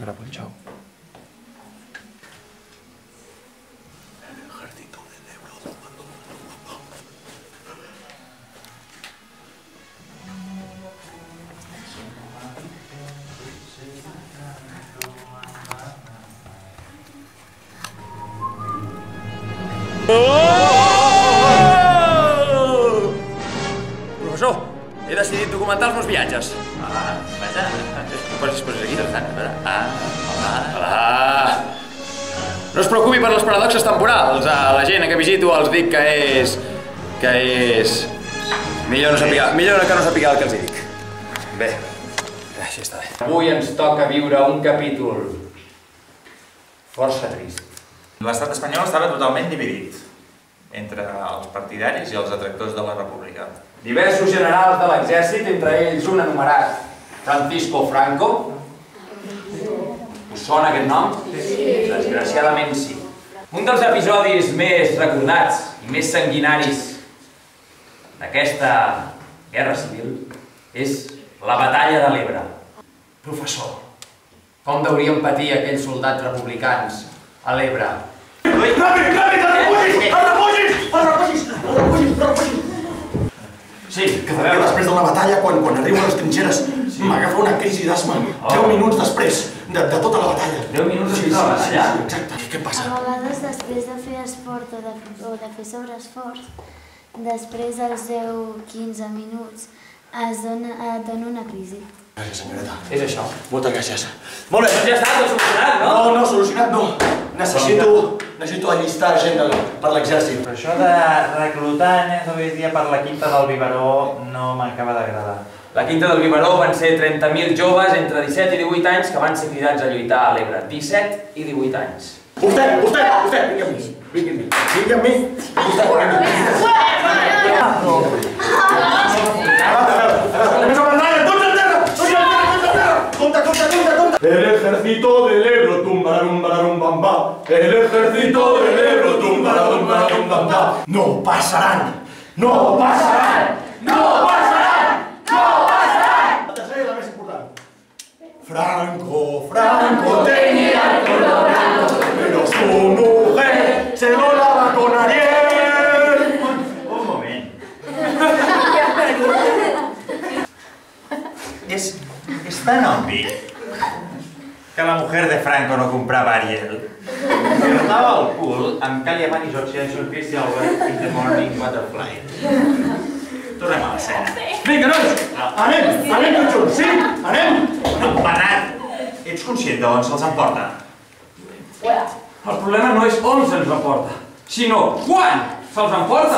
Ara pel xau. Professor, he decidit documentar els meus viatges. Vaja. Posis aquí. No es preocupi per les paradoxes temporals. A la gent que visito els dic que és... Millor que no sapigueu el que els dic. Bé, així està bé. Avui ens toca viure un capítol força trist. L'estat espanyol estava totalment dividit entre els partidaris i els detractors de la república. Diversos generals de l'exèrcit, entre ells un anomenat Francisco Franco. Us sona aquest nom? Sí. Desgraciadament sí. Un dels episodis més recordats i més sanguinaris d'aquesta guerra civil és la batalla de l'Ebre. Professor, com deurien patir aquells soldats republicans a l'Ebre? Sí, Cada després de la batalla, quan arribo a les trinxeres, m'agafa una crisi d'asma. 10 minuts després de tota la batalla. 10 minuts després de la batalla? Sí, exacte. Què passa? A vegades, després de fer esport o de fer sobreesforç, després dels 10-15 minuts et dona una crisi. Gràcies, senyoreta. És això. Moltes gràcies. Molt bé. Doncs ja està, tot solucionat, no? No, solucionat no. Necessito allistar gent per l'exèrcit. Però això de reclutar nens avui dia per la Quinta del Biberó no m'acaba d'agradar. La Quinta del Biberó van ser 30.000 joves entre 17 i 18 anys que van ser cridats a lluitar a l'Ebre. 17 i 18 anys. Vostè, vingui amb mi. El ejército del Ebro, tumbarum, bararum, bam, bam. El ejército del Ebro, tumbarum, bararum, bam, bam. No pasarán. La tercera és la més important. Franco tenía el pelo blanco, pero su mujer se lo lava con Ariel. Un moment. És tan obvi que la mujer de Franco no comprava Ariel. Que notava el cul amb Calia Manis Ocean Christian in the Morning Butterfly. Tornem a l'escena. Vinga, nois! Anem tots junts, sí? Anem! Bernat, ets conscient d'on se'ls emporta? El problema no és on se'ns emporta, sinó quan se'ls emporta!